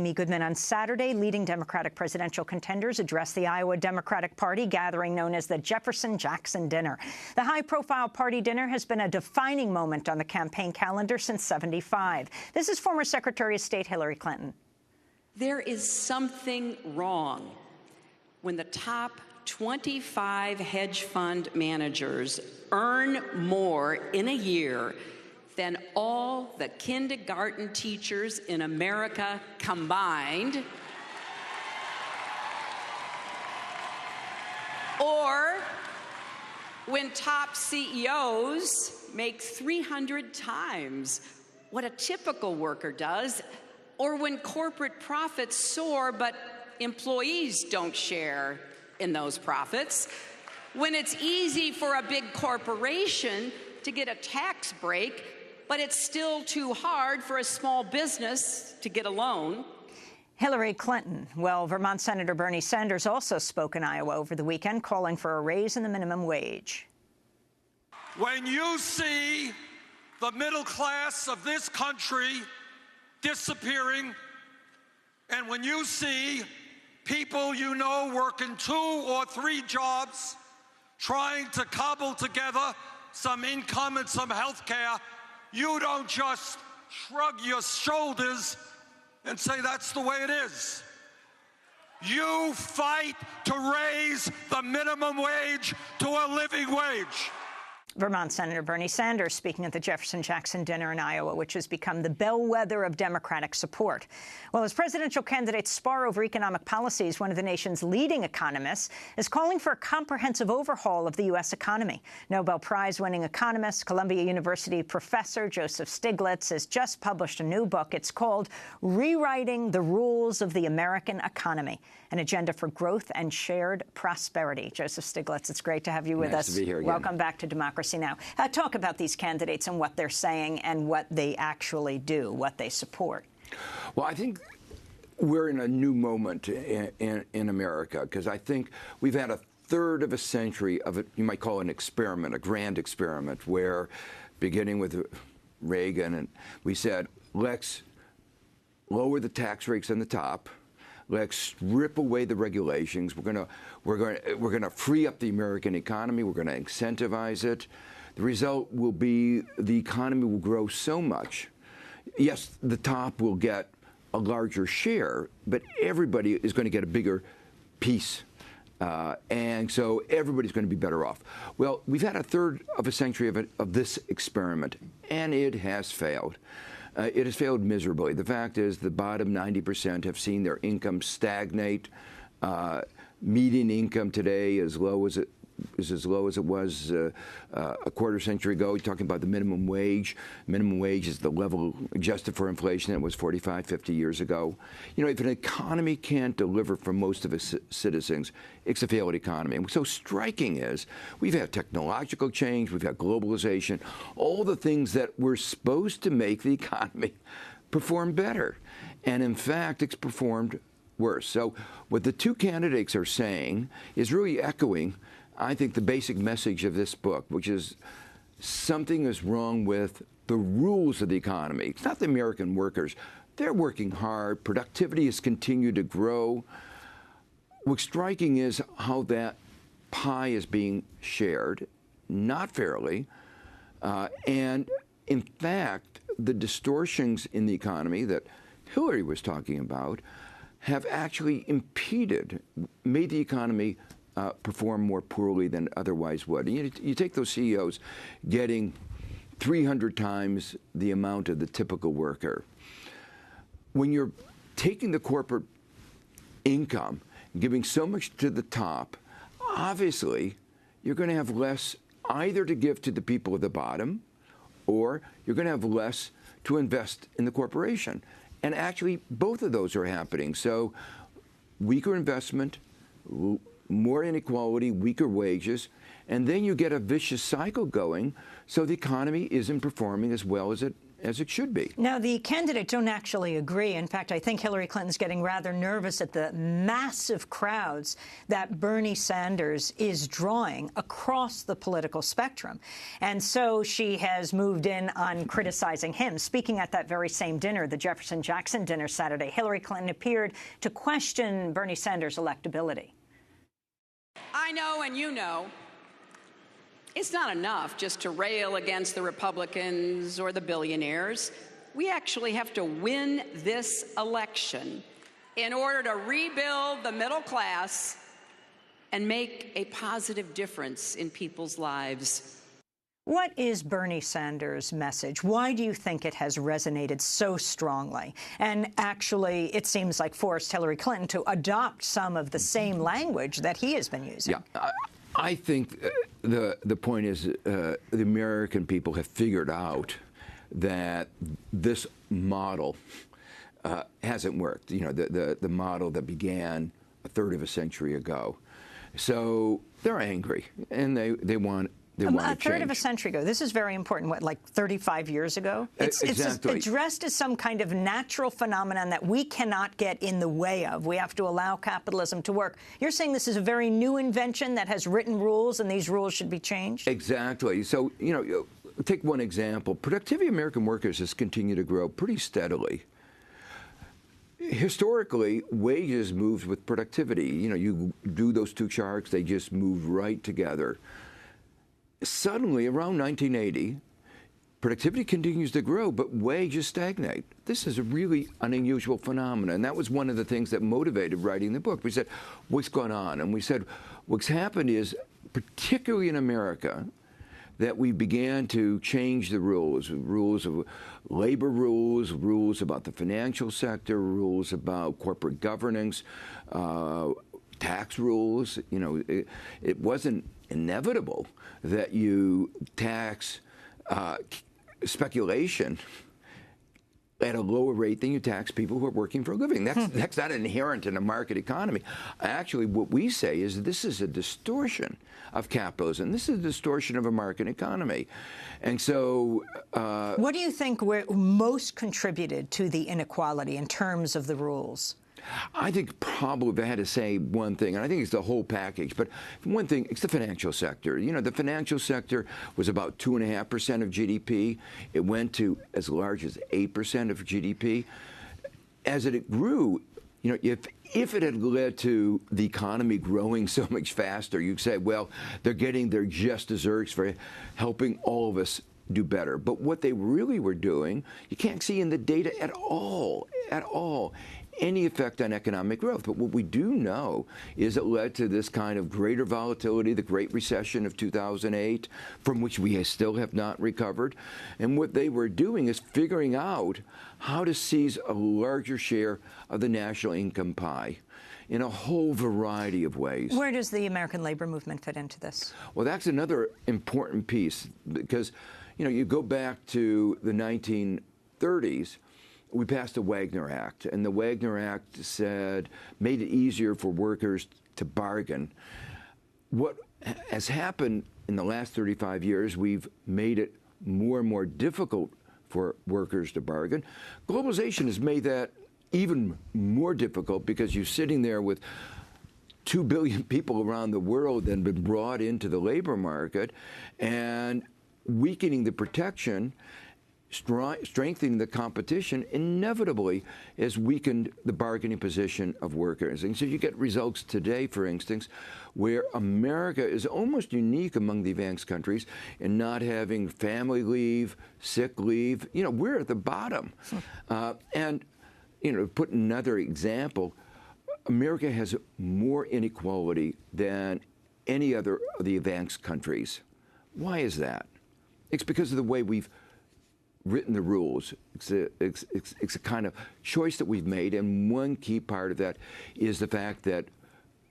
Amy Goodman. On Saturday, leading Democratic presidential contenders addressed the Iowa Democratic Party gathering known as the Jefferson-Jackson Dinner. The high-profile party dinner has been a defining moment on the campaign calendar since '75. This is former Secretary of State Hillary Clinton. There is something wrong when the top 25 hedge fund managers earn more in a year than all the kindergarten teachers in America combined, or when top CEOs make 300 times what a typical worker does, or when corporate profits soar but employees don't share in those profits, when it's easy for a big corporation to get a tax break, but it's still too hard for a small business to get a loan. Hillary Clinton. Well, Vermont Senator Bernie Sanders also spoke in Iowa over the weekend, calling for a raise in the minimum wage. When you see the middle class of this country disappearing, and when you see people you know working 2 or 3 jobs, trying to cobble together some income and some health care, you don't just shrug your shoulders and say that's the way it is. You fight to raise the minimum wage to a living wage. Vermont Senator Bernie Sanders speaking at the Jefferson-Jackson Dinner in Iowa, which has become the bellwether of Democratic support. Well, as presidential candidates spar over economic policies, one of the nation's leading economists is calling for a comprehensive overhaul of the U.S. economy. Nobel Prize-winning economist, Columbia University professor Joseph Stiglitz has just published a new book. It's called Rewriting the Rules of the American Economy, an agenda for growth and shared prosperity. Joseph Stiglitz, it's great to have you with us. Nice to be here again. Welcome back to Democracy Now! Talk about these candidates and what they're saying and what they actually do, what they support. Well, I think we're in a new moment in America, because I think we've had a third of a century of it, you might call it an experiment, a grand experiment, where beginning with Reagan, and we said, let's lower the tax rates on the top. Let's strip away the regulations. We're going to free up the American economy. We're going to incentivize it. The result will be the economy will grow so much. Yes, the top will get a larger share, but everybody is going to get a bigger piece. And so everybody's going to be better off. Well, we've had a third of a century of this experiment, and it has failed. It has failed miserably. The fact is the bottom 90% have seen their income stagnate. Median income today is as low as it was a quarter century ago. You're talking about the minimum wage. Minimum wage is the level adjusted for inflation that was 45, 50 years ago. You know, if an economy can't deliver for most of its citizens, it's a failed economy. And what's so striking is we've had technological change, we've had globalization, all the things that were supposed to make the economy perform better. And in fact, it's performed worse. So what the two candidates are saying is really echoing, I think, the basic message of this book, which is something is wrong with the rules of the economy. It's not the American workers. They're working hard. Productivity has continued to grow. What's striking is how that pie is being shared, not fairly. And in fact, the distortions in the economy that Hillary was talking about have actually impeded, made the economy perform more poorly than otherwise would. You take those CEOs getting 300 times the amount of the typical worker. When you're taking the corporate income, giving so much to the top, obviously you're going to have less either to give to the people at the bottom, or you're going to have less to invest in the corporation. And actually, both of those are happening. So weaker investment, more inequality, weaker wages, and then you get a vicious cycle going, so the economy isn't performing as well as it as it should be. Now, the candidates don't actually agree. In fact, I think Hillary Clinton's getting rather nervous at the massive crowds that Bernie Sanders is drawing across the political spectrum. And so she has moved in on criticizing him. Speaking at that very same dinner, the Jefferson-Jackson dinner Saturday, Hillary Clinton appeared to question Bernie Sanders' electability. I know, and you know, it's not enough just to rail against the Republicans or the billionaires. We actually have to win this election in order to rebuild the middle class and make a positive difference in people's lives. What is Bernie Sanders' message? Why do you think it has resonated so strongly? And actually, it seems like forced Hillary Clinton to adopt some of the same language that he has been using. Yeah, I think the point is the American people have figured out that this model hasn't worked. You know, the model that began a third of a century ago. So they're angry, and they want a third of a century ago. This is very important. What, like 35 years ago? Exactly. It's addressed as some kind of natural phenomenon that we cannot get in the way of. We have to allow capitalism to work. You're saying this is a very new invention that has written rules, and these rules should be changed? Exactly. So, you know, take one example. Productivity of American workers has continued to grow pretty steadily. Historically, wages moved with productivity. You know, you do those two charts, they just move right together. Suddenly, around 1980, productivity continues to grow, but wages stagnate. This is a really unusual phenomenon, and that was one of the things that motivated writing the book. We said, what's going on? And we said, what's happened is, particularly in America, that we began to change the rules of labor rules about the financial sector, rules about corporate governance, tax rules. You know, it wasn't inevitable that you tax speculation at a lower rate than you tax people who are working for a living. That's not inherent in a market economy. Actually, what we say is this is a distortion of capitalism. This is a distortion of a market economy. And so... what do you think most contributed to the inequality in terms of the rules? I think probably if I had to say one thing, and I think it's the whole package, but one thing, it's the financial sector. You know, the financial sector was about 2.5% of GDP. It went to as large as 8% of GDP. As it grew, you know, if it had led to the economy growing so much faster, you'd say, well, they're getting their just desserts for helping all of us do better. But what they really were doing, you can't see in the data at all, any effect on economic growth. But what we do know is it led to this kind of greater volatility, the Great Recession of 2008, from which we still have not recovered. And what they were doing is figuring out how to seize a larger share of the national income pie in a whole variety of ways. Where does the American labor movement fit into this? Well, that's another important piece because, you know, you go back to the 1930s, we passed the Wagner Act, and the Wagner Act made it easier for workers to bargain. What has happened in the last 35 years, we've made it more and more difficult for workers to bargain. Globalization has made that even more difficult because you're sitting there with 2 billion people around the world that have been brought into the labor market, and weakening the protection, strengthening the competition, inevitably has weakened the bargaining position of workers. And so you get results today, for instance, where America is almost unique among the advanced countries in not having family leave, sick leave. You know, we're at the bottom. And, you know, to put another example, America has more inequality than any other of the advanced countries. Why is that? It's because of the way we've written the rules. It's a kind of choice that we've made, and one key part of that is the fact that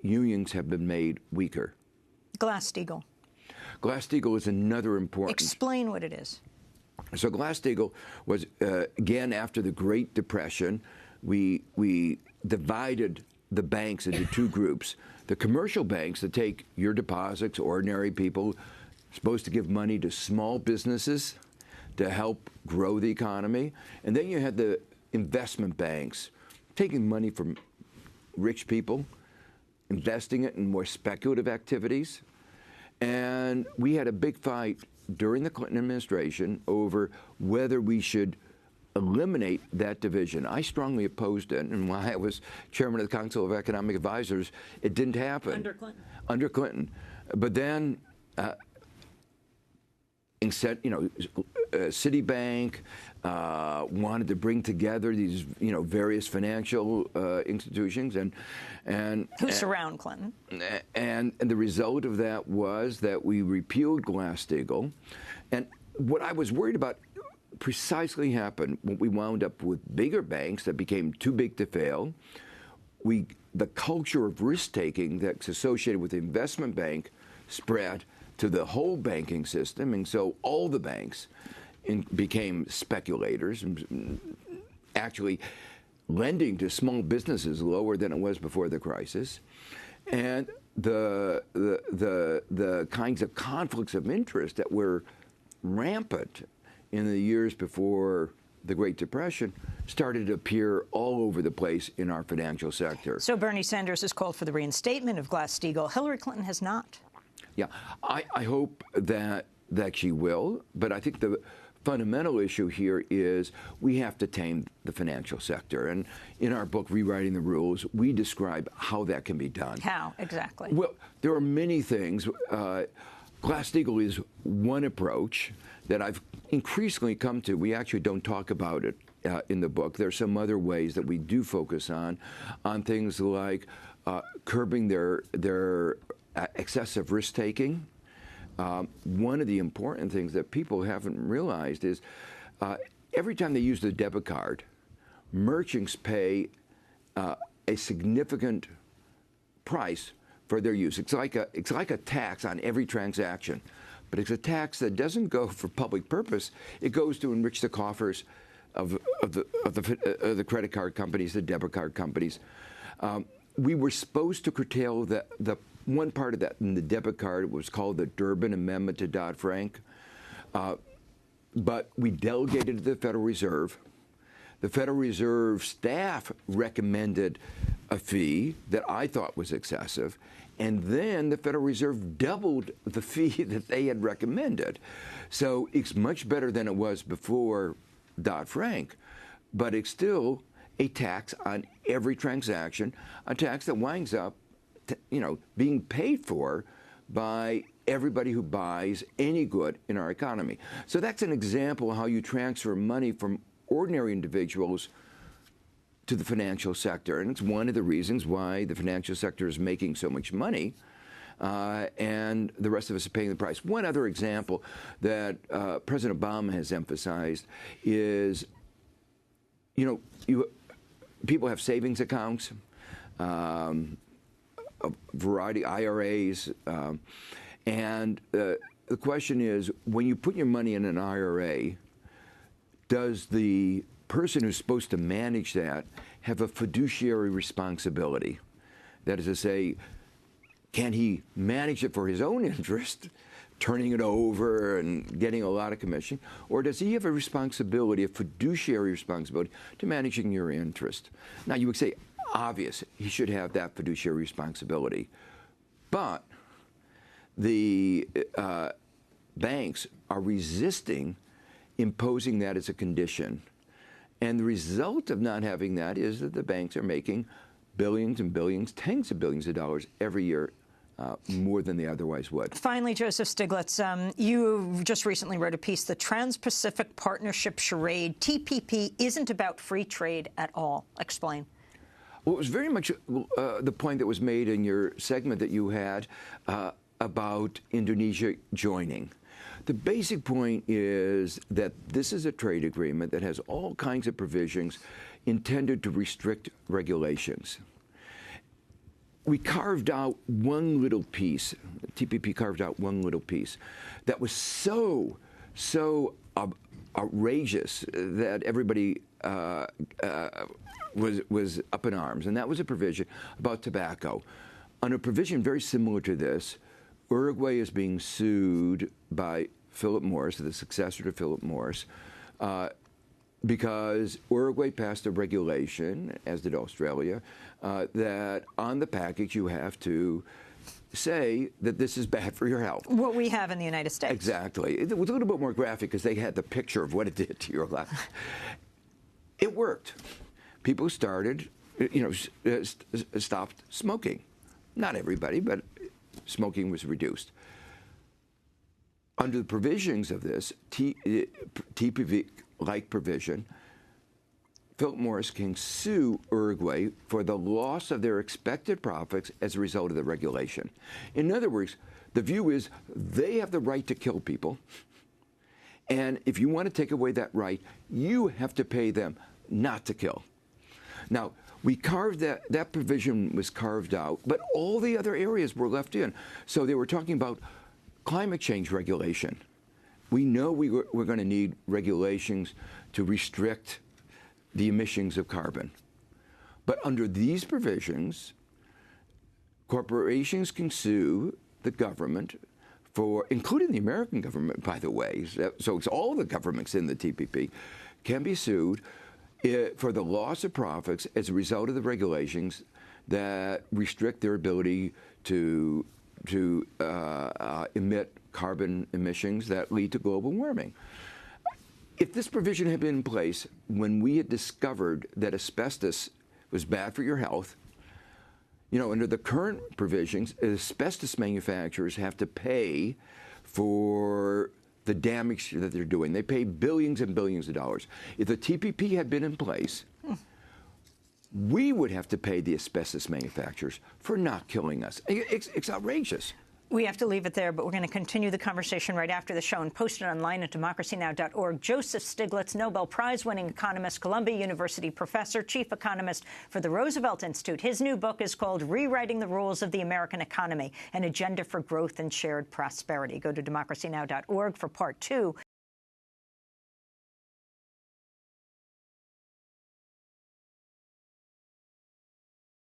unions have been made weaker. GlassSteagall. GlassSteagall is another important... Explain what it is. So GlassSteagall was, again, after the Great Depression, we divided the banks into two groups. The commercial banks that take your deposits, ordinary people, supposed to give money to small businesses to help grow the economy. And then you had the investment banks taking money from rich people, investing it in more speculative activities. And we had a big fight during the Clinton administration over whether we should eliminate that division. I strongly opposed it, and while I was chairman of the Council of Economic Advisors, it didn't happen. Under Clinton. Under Clinton. But then, instead, Citibank wanted to bring together these, various financial institutions, and who surround Clinton. And the result of that was that we repealed GlassSteagall, and what I was worried about precisely happened when we wound up with bigger banks that became too big to fail. The culture of risk-taking that's associated with the investment bank spread to the whole banking system, and so all the banks became speculators, and actually lending to small businesses lower than it was before the crisis. And the kinds of conflicts of interest that were rampant in the years before the Great Depression started to appear all over the place in our financial sector. So Bernie Sanders has called for the reinstatement of Glass-Steagall. Hillary Clinton has not. Yeah, I hope that she will, but I think the fundamental issue here is we have to tame the financial sector. And in our book, Rewriting the Rules, we describe how that can be done. How, exactly? Well, there are many things. Glass-Steagall is one approach that I've increasingly come to. We actually don't talk about it in the book. There are some other ways that we do focus on things like curbing their excessive risk-taking. One of the important things that people haven't realized is every time they use the debit card, merchants pay a significant price for their use. It's like a tax on every transaction, but it's a tax that doesn't go for public purpose. It goes to enrich the coffers of the credit card companies, the debit card companies. We were supposed to curtail the one part of that in the debit card was called the Durbin Amendment to Dodd-Frank, but we delegated to the Federal Reserve. The Federal Reserve staff recommended a fee that I thought was excessive, and then the Federal Reserve doubled the fee that they had recommended. So it's much better than it was before Dodd-Frank, but it's still a tax on every transaction, a tax that winds up being paid for by everybody who buys any good in our economy. So that's an example of how you transfer money from ordinary individuals to the financial sector. And it's one of the reasons why the financial sector is making so much money, and the rest of us are paying the price. One other example that President Obama has emphasized is, people have savings accounts, a variety of IRAs, and the question is, when you put your money in an IRA, does the person who's supposed to manage that have a fiduciary responsibility? That is to say, can he manage it for his own interest, turning it over and getting a lot of commission, or does he have a responsibility, a fiduciary responsibility, to managing your interest? Now, you would say, obvious, he should have that fiduciary responsibility. But the banks are resisting imposing that as a condition. And the result of not having that is that the banks are making billions and billions, tens of billions of dollars every year, more than they otherwise would. Finally, Joseph Stiglitz, you just recently wrote a piece, The Trans-Pacific Partnership Charade, TPP isn't about free trade at all. Explain. Well, it was very much the point that was made in your segment that you had about Indonesia joining. The basic point is that this is a trade agreement that has all kinds of provisions intended to restrict regulations. We carved out one little piece, TPP carved out one little piece, that was so outrageous that everybody was up in arms, and that was a provision about tobacco. On a provision very similar to this, Uruguay is being sued by Philip Morris, the successor to Philip Morris, because Uruguay passed a regulation, as did Australia, that on the package you have to say that this is bad for your health. What we have in the United States. Exactly. It was a little bit more graphic because they had the picture of what it did to your life. It worked. People started, stopped smoking. Not everybody, but smoking was reduced. Under the provisions of this TPP-like provision, Philip Morris can sue Uruguay for the loss of their expected profits as a result of the regulation. In other words, the view is they have the right to kill people, and if you want to take away that right, you have to pay them not to kill. Now, we carved that provision was carved out, but all the other areas were left in. So they were talking about climate change regulation. We know we're going to need regulations to restrict the emissions of carbon. But under these provisions, corporations can sue the government for, including the American government, by the way, so it's all the governments in the TPP, can be sued for the loss of profits as a result of the regulations that restrict their ability to emit carbon emissions that lead to global warming. If this provision had been in place when we had discovered that asbestos was bad for your health, under the current provisions, asbestos manufacturers have to pay for the damage that they're doing. They pay billions and billions of dollars. If the TPP had been in place, we would have to pay the asbestos manufacturers for not killing us. It's outrageous. We have to leave it there, but we're going to continue the conversation right after the show and post it online at democracynow.org. Joseph Stiglitz, Nobel Prize-winning economist, Columbia University professor, chief economist for the Roosevelt Institute. His new book is called Rewriting the Rules of the American Economy, an Agenda for Growth and Shared Prosperity. Go to democracynow.org for part 2.